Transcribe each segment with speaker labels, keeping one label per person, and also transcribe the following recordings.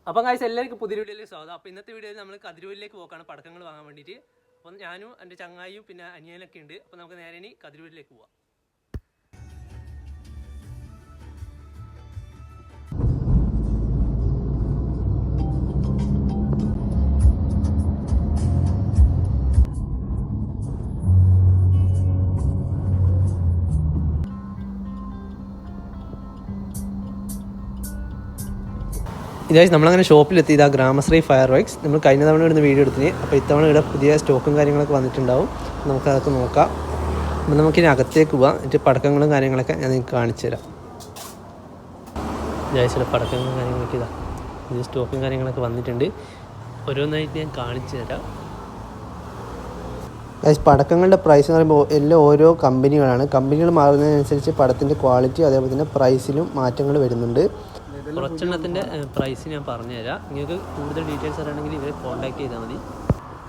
Speaker 1: അപ്പം ഗൈസ് എല്ലാവർക്കും പുതിയ വീഡിയോയിലേക്ക് സ്വാഗതം. അപ്പോൾ ഇന്നത്തെ വീഡിയോയിൽ നമ്മൾ കതിരൂരിലേക്ക് പോക്കാണ് പടക്കങ്ങൾ വാങ്ങാൻ വേണ്ടിയിട്ട്. അപ്പം ഞാനും എൻ്റെ ചങ്ങായും പിന്നെ അനിയനൊക്കെ ഉണ്ട്. അപ്പോൾ നമുക്ക് നേരെ ഇനി കതിരൂരിലേക്ക് പോവാം. ഇതായി നമ്മളങ്ങനെ ഷോപ്പിലെത്തി. ഇതാ ഗ്രാമശ്രീ ഫയർ വർക്ക്സ്. നമ്മൾ കഴിഞ്ഞ തവണ ഇവിടുന്ന് വീഡിയോ എടുത്തിന്. അപ്പോൾ ഇത്തവണ ഇവിടെ പുതിയ സ്റ്റോക്കും കാര്യങ്ങളൊക്കെ വന്നിട്ടുണ്ടാവും. നമുക്കതൊക്കെ നോക്കാം. അപ്പോൾ നമുക്കിനി അകത്തേക്ക് പോവാം. എന്നിട്ട് പടക്കങ്ങളും കാര്യങ്ങളൊക്കെ ഞാൻ നിങ്ങൾക്ക് കാണിച്ചു തരാം. ജയസിലെ പടക്കങ്ങളും കാര്യങ്ങളൊക്കെ ഇതാ ഇത് സ്റ്റോക്കും കാര്യങ്ങളൊക്കെ വന്നിട്ടുണ്ട്. ഓരോന്നായിട്ട് ഞാൻ കാണിച്ചു തരാം. പടക്കങ്ങളുടെ പ്രൈസ് എന്ന് പറയുമ്പോൾ എല്ലാം ഓരോ കമ്പനികളാണ്. കമ്പനികൾ മാറുന്നതിനനുസരിച്ച് പടത്തിൻ്റെ ക്വാളിറ്റി അതേപോലെ തന്നെ പ്രൈസിലും മാറ്റങ്ങൾ വരുന്നുണ്ട്. കുറച്ചെണ്ണത്തിൻ്റെ പ്രൈസ് ഞാൻ പറഞ്ഞുതരാം. നിങ്ങൾക്ക് കൂടുതൽ ഡീറ്റെയിൽസ് അറിയണമെങ്കിൽ ഇവരെ കോൺടാക്ട് ചെയ്താൽ മതി.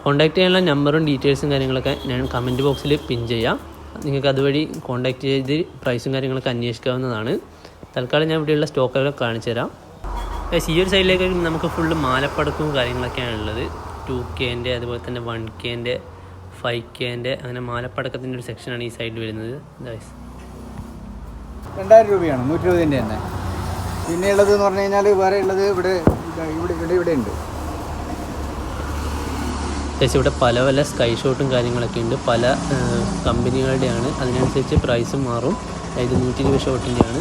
Speaker 1: കോൺടാക്ട് ചെയ്യാനുള്ള നമ്പറും ഡീറ്റെയിൽസും കാര്യങ്ങളൊക്കെ ഞാൻ കമൻറ്റ് ബോക്സിൽ പിൻ ചെയ്യാം. നിങ്ങൾക്ക് അതുവഴി കോൺടാക്ട് ചെയ്ത് പ്രൈസും കാര്യങ്ങളൊക്കെ അന്വേഷിക്കാവുന്നതാണ്. തൽക്കാലം ഞാൻ ഇവിടെയുള്ള സ്റ്റോക്കുകളൊക്കെ കാണിച്ചു തരാം. ഈ ഒരു സൈഡിലേക്ക് നമുക്ക് ഫുള്ള് മാലപ്പടക്കവും കാര്യങ്ങളൊക്കെയാണ് ഉള്ളത്. 2K അതുപോലെ തന്നെ 1K 5K അങ്ങനെ മാലപ്പടക്കത്തിൻ്റെ ഒരു സെക്ഷനാണ് ഈ സൈഡിൽ വരുന്നത്.
Speaker 2: 2000 രൂപയാണ് 120 തന്നെ. പിന്നെ ഉള്ളത് എന്ന് പറഞ്ഞു കഴിഞ്ഞാൽ വേറെ ഉള്ളത് ഇവിടെ ഉണ്ട്.
Speaker 1: ഇവിടെ പല പല സ്കൈ ഷോട്ടും കാര്യങ്ങളൊക്കെ ഉണ്ട്. പല കമ്പനികളുടെയാണ്. അതിനനുസരിച്ച് പ്രൈസും മാറും. അതായത് 120 ഷോട്ടിൻ്റെയാണ്.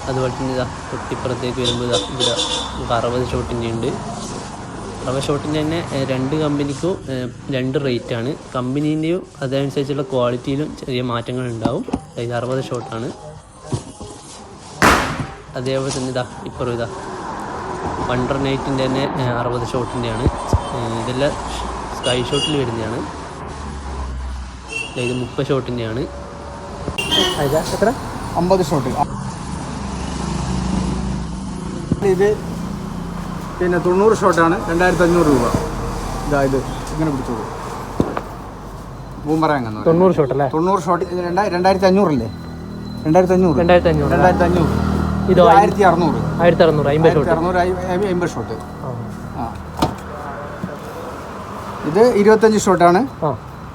Speaker 1: അതുപോലെ തന്നെ ഇതാ തൊട്ടിപ്പുറത്തേക്ക് വരുമ്പോൾ ഇവിടെ 60 ഷോട്ടിൻ്റെ ഉണ്ട്. 60 ഷോട്ടിൻ്റെ തന്നെ രണ്ട് കമ്പനിക്കും രണ്ട് റേറ്റാണ്. കമ്പനീൻ്റെയും അതനുസരിച്ചുള്ള ക്വാളിറ്റിയിലും ചെറിയ മാറ്റങ്ങൾ ഉണ്ടാവും. അതായത് 60 ഷോട്ടാണ്. അതേപോലെ തന്നെ ഇപ്പുറം വണ്ടർ നൈറ്റിൻ്റെ തന്നെ 60 ഷോട്ടിൻ്റെയാണ്. ഇതെല്ലാം സ്കൈ ഷോട്ടിൽ വരുന്നതാണ്. ഇത് 30 ഷോട്ടിൻ്റെയാണ്.
Speaker 2: എത്ര 50 ഷോട്ട്. ഇത് പിന്നെ 90 ഷോട്ടാണ് 2500 രൂപ. ഇത് ഇങ്ങനെ പിടിച്ചോളൂ. ബൂമറാങ്
Speaker 1: 90 ഷോട്ടല്ലേ?
Speaker 2: 90 ഷോട്ട് 2500 അല്ലേ? 2500
Speaker 1: ഇത്
Speaker 2: 1600
Speaker 1: 50
Speaker 2: ഷോട്ട്. ഇത് 25 ഷോട്ടാണ്.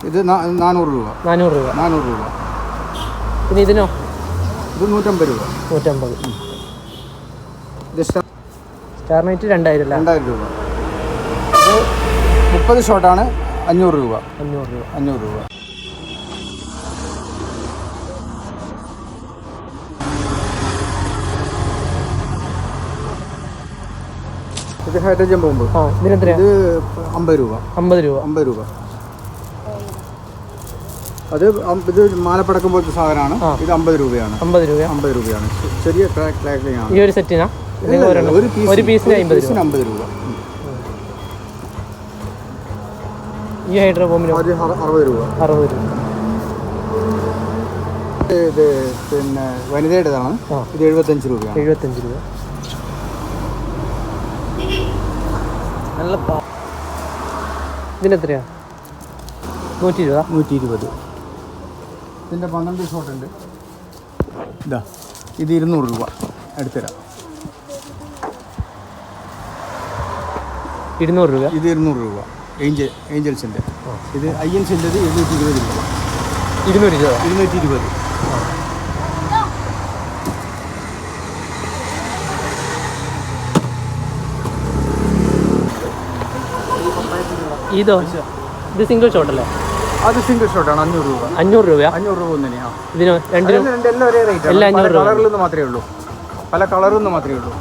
Speaker 2: ഇത് 400 രൂപ.
Speaker 1: പിന്നെ ഇതിനോ?
Speaker 2: ഇത് 150 രൂപ. ഇത്
Speaker 1: സ്റ്റാർ നൈറ്റ് 2000
Speaker 2: രൂപ. ഇത് 30 ഷോട്ടാണ് 500 രൂപ. ഇത് ഹൈഡ്രജൻ ബോംബ്. ഇത് 50 രൂപ. അത് ഇത് മാലപ്പടക്കം പോലത്തെ സാധനമാണ്. ഇത് 50 രൂപയാണ്. 50 രൂപയാണ്. ചെറിയ ക്രാക്ലിംഗ് ആണ്.
Speaker 1: ഈ ഒരു സെറ്റിനാ?
Speaker 2: ഒരു പീസിന് 50 രൂപ.
Speaker 1: ഈ ഹൈഡ്രജൻ ബോംബിന്
Speaker 2: 60 രൂപ. ഇത് പിന്നെ വനിതയുടേതാണ്. ഇത് 75 രൂപയാണ്.
Speaker 1: നല്ല ഇതിനെത്രയാ?
Speaker 2: 120. ഇതിൻ്റെ 12 ഷോട്ട് ഉണ്ട്. ഇത് 200 രൂപ. എടുത്തരാം.
Speaker 1: 200 രൂപ.
Speaker 2: ഇത് 200 രൂപ. ഏഞ്ചൽസിൻ്റെ. ഇത് INCൻ്റെ 220 രൂപ. 220.
Speaker 1: ഇത് സിംഗിൾ ഷോട്ട് അല്ലേ?
Speaker 2: അത് സിംഗിൾ ഷോട്ടാണ്. 500 രൂപ.
Speaker 1: 500
Speaker 2: തന്നെയാണ്.
Speaker 1: ഇതിന്
Speaker 2: എല്ലാം ഒരേ റേറ്റ്.
Speaker 1: എല്ലാം 500 രൂപ.
Speaker 2: കളറിലൊന്നും മാത്രമേ ഉള്ളൂ. പല കളറൊന്നും മാത്രമേ ഉള്ളൂ.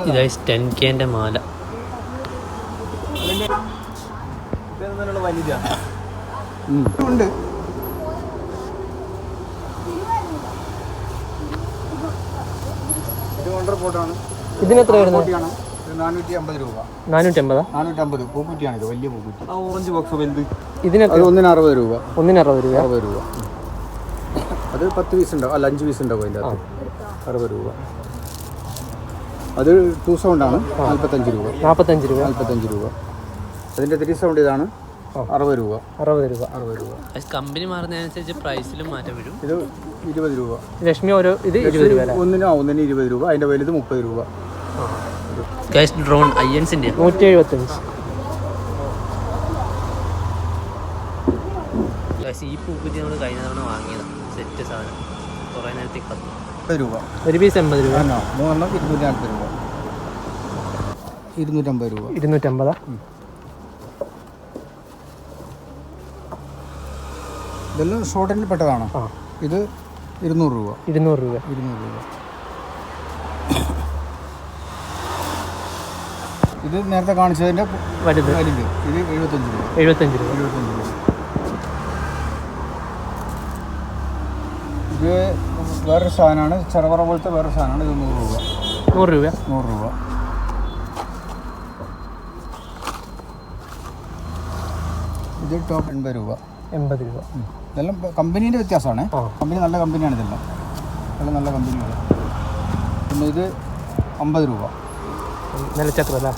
Speaker 1: ഇതായി 10K മാല.
Speaker 2: ഉണ്ട്. ഇത് വണ്ടർ പോട്ടാണ്.
Speaker 1: ഇതിനെത്ര വരുന്നത്?
Speaker 2: 450 രൂപ.
Speaker 1: 450
Speaker 2: പൂക്കുറ്റിയാണ്. ഇത് വലിയ പൂക്കുറ്റി. ഓറഞ്ച് ബോക്സ് വലുത്.
Speaker 1: ഇതിനൊക്കെ
Speaker 2: 160 രൂപ.
Speaker 1: 60
Speaker 2: രൂപ. അത് 10 പീസ് ഉണ്ടാവും. അല്ല 5 പീസ് ഉണ്ടാവും. അതിൻ്റെ അകത്ത് 60 രൂപ. അത് 2 സൗണ്ടാണ്. 45 രൂപ. അതിൻ്റെ 3 സൗണ്ട് ഇതാണ്. 60 രൂപ.
Speaker 1: 60 രൂപ.
Speaker 2: 60 രൂപ.
Speaker 1: കമ്പനി മാറുന്നതിനനുസരിച്ച് പ്രൈസിലും മാറ്റം വരും.
Speaker 2: ഇത് 20 രൂപ.
Speaker 1: ലക്ഷ്മി ഓരോ ഇത് 20 രൂപ അല്ലേ?
Speaker 2: ഒന്നിന് 20 രൂപ. അതിൻ്റെ വലുത് 30 രൂപ.
Speaker 1: ഡ്രോൺ അയ്യൻസിൻ്റെ 175. ഈ പൂക്കുറ്റി നമ്മൾ കഴിഞ്ഞ തവണ വാങ്ങിയതാണ്. സെറ്റ് സാധനം കുറേ നേരത്തേക്ക് 10
Speaker 2: രൂപ.
Speaker 1: ഒരു പീസ് 80 രൂപ.
Speaker 2: 3 240 രൂപ. 250 രൂപ.
Speaker 1: 250.
Speaker 2: ഇതെല്ലാം ഷോർട്ടിൽ പെട്ടതാണ്. ഇത് 200 രൂപ.
Speaker 1: 200 രൂപ.
Speaker 2: 200 രൂപ. ഇത് നേരത്തെ കാണിച്ചതിൻ്റെ വലുത്. ഇത് 75 രൂപ.
Speaker 1: 75 രൂപ.
Speaker 2: 75 രൂപ. ഇത് വേറൊരു സാധനമാണ്. ചെറുപറ പോലത്തെ വേറൊരു സാധനമാണ്. ഇത് 100 രൂപ.
Speaker 1: 100 രൂപ.
Speaker 2: 100 രൂപ. ഇത് ടോപ്പ് 80 രൂപ.
Speaker 1: 80 രൂപ.
Speaker 2: ഇതെല്ലാം കമ്പനീൻ്റെ വ്യത്യാസമാണ്. കമ്പനി നല്ല കമ്പനിയാണ്. ഇതെല്ലാം നല്ല കമ്പനിയാണ്. പിന്നെ ഇത് 50 രൂപ.
Speaker 1: നിലച്ചക്രം അല്ല?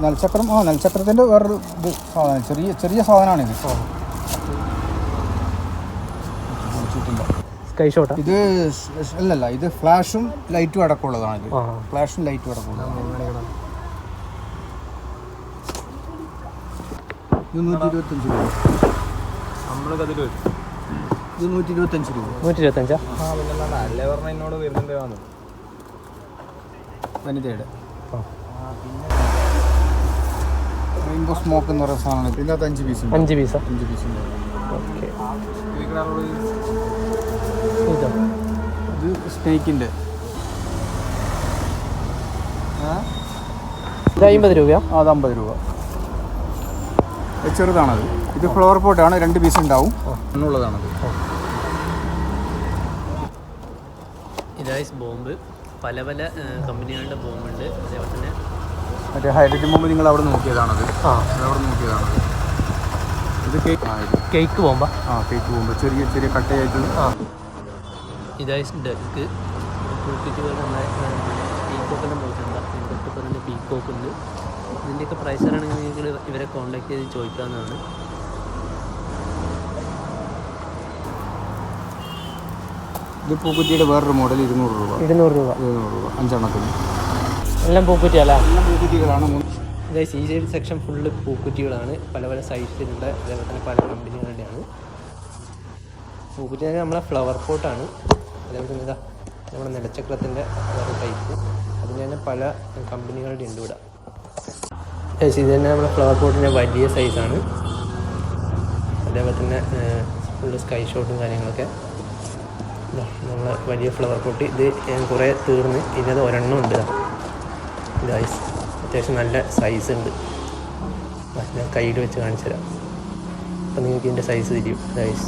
Speaker 2: നിലച്ചക്രം. നിലച്ചക്രത്തിൻ്റെ വേറൊരു ഇത് സാധനം. ചെറിയ സാധനമാണിത്.
Speaker 1: സ്കൈ ഷോട്ടാ ഇത്?
Speaker 2: അല്ലല്ല, ഇത് ഫ്ലാഷും ലൈറ്റും അടക്കമുള്ളതാണ്. ഇത് ഫ്ലാഷും ലൈറ്റും അടക്കമുള്ളതാണ്. ഇത് 125 രൂപ. ഇത് 125 രൂപ.
Speaker 1: 125.
Speaker 2: എന്നോട് വരുന്നുണ്ട് വനിതയുടെ റെയിൻബോ സ്മോക്ക് എന്ന് പറയുന്ന സാധനമാണ്. ഇതിനകത്ത് 5 പീസ്.
Speaker 1: 5 പീസ്.
Speaker 2: ഓക്കെ.
Speaker 1: ഇതോ?
Speaker 2: ഇത് സ്നേക്കിൻ്റെ.
Speaker 1: ഇത് 50 രൂപയോ?
Speaker 2: അത് 50 രൂപ. ചെറുതാണത്. ഇത് ഫ്ലവർ പോട്ടാണ്. 2 പീസ് ഉണ്ടാവും. എന്നുള്ളതാണത്.
Speaker 1: ഇതായി ബോംബ്. പല കമ്പനികളുടെ ബോംബുണ്ട്. അതേപോലെ തന്നെ
Speaker 2: മറ്റേ ഹൈഡ്രജൻ ബോംബ് നിങ്ങൾ അവിടെ നോക്കിയതാണത്. അവിടെ നോക്കിയതാണത്. ഇത്
Speaker 1: കേക്ക് ബോംബാ?
Speaker 2: Cake bomb. ചെറിയ കട്ടയായിട്ട്.
Speaker 1: ഇതായി ഡക്ക്. പൂക്കുറ്റികൾ നമ്മളെ പീക്കോക്കെല്ലാം പോയിട്ടുണ്ട്. ഇതൊക്കെ പറഞ്ഞ പീക്കോക്ക് ഉണ്ട്. ഇതിൻ്റെയൊക്കെ പ്രൈസ് ആണെങ്കിൽ നിങ്ങൾ ഇവരെ കോൺടാക്ട് ചെയ്ത് ചോദിക്കാവുന്നതാണ്.
Speaker 2: ഇത് പൂക്കുറ്റിയുടെ വേറൊരു മോഡൽ. 200 രൂപ. 200 രൂപ. 5 എണ്ണത്തിന്.
Speaker 1: എല്ലാം പൂക്കുറ്റിയല്ല?
Speaker 2: എല്ലാം പൂക്കുറ്റികളാണ്.
Speaker 1: ഇതായി ഈ സൈഡ് സെക്ഷൻ ഫുള്ള് പൂക്കുറ്റികളാണ്. പല സൈസിലുള്ള, അതേപോലെ തന്നെ പല കമ്പനികളുടെയാണ്. പൂക്കുറ്റി നമ്മളെ ഫ്ലവർ പോട്ടാണ്. അതേപോലെ തന്നെ ഇതാ നമ്മുടെ നിലച്ചക്രത്തിൻ്റെ വേറെ ടൈപ്പ്. അതിന് തന്നെ പല കമ്പനികളുടെ ഉണ്ട് ഇവിടെ. ഇത് തന്നെ നമ്മുടെ ഫ്ലവർ പോട്ടിൻ്റെ വലിയ സൈസാണ്. അതേപോലെ തന്നെ ഫുള്ള് സ്കൈ ഷോട്ടും കാര്യങ്ങളൊക്കെ. നമ്മളെ വലിയ ഫ്ലവർ പോട്ട്. ഇത് കുറേ തീർന്ന് ഇന്നത് ഒരെണ്ണം ഉണ്ട്. ഇതായി അത്യാവശ്യം നല്ല സൈസ് ഉണ്ട്. ഞാൻ കയ്യിൽ വെച്ച് കാണിച്ചു തരാം. അപ്പം നിങ്ങൾക്ക് ഇതിൻ്റെ സൈസ് തിരിയും. സൈസ്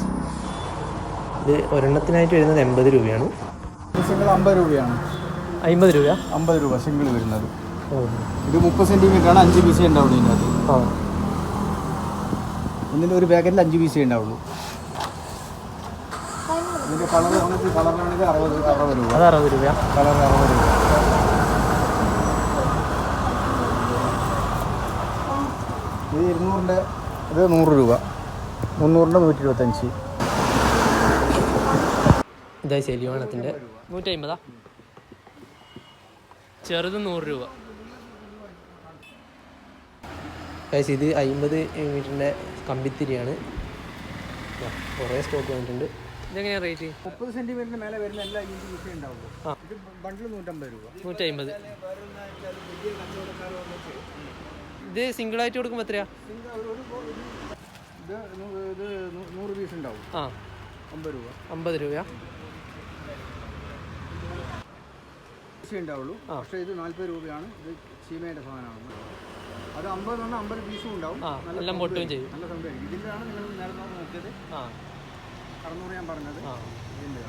Speaker 1: ഇത് ഒരെണ്ണത്തിനായിട്ട് വരുന്നത് 80 രൂപയാണ്.
Speaker 2: സിംഗിൾ 50 രൂപയാണ്.
Speaker 1: 50 രൂപ.
Speaker 2: 50 രൂപ സിംഗിൾ വരുന്നത്. ഇത് 30 സെൻറ്റിമീറ്ററാണ്. 5 പീസേ ഉണ്ടാവുള്ളൂ ഇതിനകത്ത്. ഇതിൻ്റെ ഒരു പാക്കറ്റിൽ 5 പീസേ ഉണ്ടാവുള്ളൂ. ഇതിൻ്റെ കളറാണെങ്കിൽ 60 രൂപ.
Speaker 1: അത് 60 രൂപ.
Speaker 2: കളർ 60 രൂപ. ഇത് 200-ൻ്റെ. ഇത് 100 രൂപ. 300-ൻ്റെ 125.
Speaker 1: ഇതായി സെലിവാണത്തിൻ്റെ 150. ചെറുത് 100 രൂപ. ഇത് 50 മീറ്ററിൻ്റെ കമ്പിത്തിരിയാണ്. കുറേ സ്റ്റോക്ക് വന്നിട്ടുണ്ട്. ഇതെങ്ങനെയാണ് റേറ്റ്?
Speaker 2: 30 സെൻറ്റിമീറ്ററിന് മേലെ വരുന്ന എല്ലാ 5 പീസേ ഉണ്ടാവുള്ളൂ. ഇത് ബണ്ടിൽ 150 രൂപ.
Speaker 1: 150. ഇത് സിംഗിളായിട്ട് കൊടുക്കുമ്പോൾ എത്രയാ?
Speaker 2: ഇത് 100 പീസ് ഉണ്ടാവും. 50 രൂപ. 50 രൂപ ഉണ്ടാവുള്ളൂ. പക്ഷേ ഇത് 40 രൂപയാണ്. ഇത് ചീമയുടെ സാധനമാണ്. അത് 50 എന്ന് പറഞ്ഞാൽ 50 പീസും ഉണ്ടാവും.
Speaker 1: എല്ലാം പൊട്ടുകയും ചെയ്യും.
Speaker 2: നല്ല സംഭവം. ഇതിൻ്റെയാണ് നിങ്ങൾ നേരത്തെ നോക്കിയത്. 600 ഞാൻ പറഞ്ഞത്. ഇതിൻ്റെ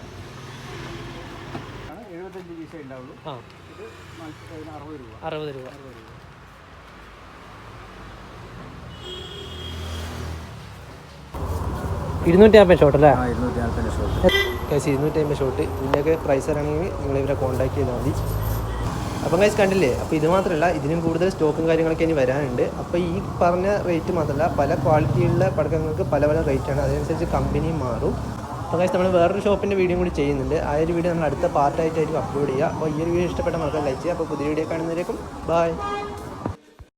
Speaker 2: 75 പീസേ ഉണ്ടാവുള്ളൂ. ഇത് 60 രൂപ.
Speaker 1: 60 രൂപ. 250 ഷോട്ട് അല്ലേ?
Speaker 2: 250 ഷോട്ട്.
Speaker 1: 250 ഷോട്ട്. ഇതിൻ്റെയൊക്കെ പ്രൈസ് ആണെങ്കിൽ നിങ്ങൾ ഇവരെ കോൺടാക്ട് ചെയ്താൽ മതി. അപ്പം ഗൈസ് കണ്ടില്ലേ, അപ്പോൾ ഇത് മാത്രമല്ല, ഇതിനും കൂടുതൽ സ്റ്റോക്കും കാര്യങ്ങളൊക്കെ ഇനി വരാനുണ്ട്. അപ്പോൾ ഈ പറഞ്ഞ റേറ്റ് മാത്രമല്ല, പല ക്വാളിറ്റിയുള്ള പടക്കങ്ങൾക്ക് പല പല റേറ്റാണ്, അതിനനുസരിച്ച് കമ്പനിയും മാറും. അപ്പോൾ ഗൈസ് നമ്മൾ വേറൊരു ഷോപ്പിൻ്റെ വീഡിയോ കൂടി ചെയ്യുന്നുണ്ട്. ആ ഒരു വീഡിയോ നമ്മൾ അടുത്ത പാർട്ടായിട്ടായിരിക്കും അപ്ലോഡ് ചെയ്യുക. അപ്പോൾ ഈ ഒരു വീഡിയോ ഇഷ്ടപ്പെട്ട മറക്കാൻ ലൈക്ക് ചെയ്യുക. അപ്പോൾ പുതിയ വീഡിയോ കാണുന്നതിലേക്കും ബൈ.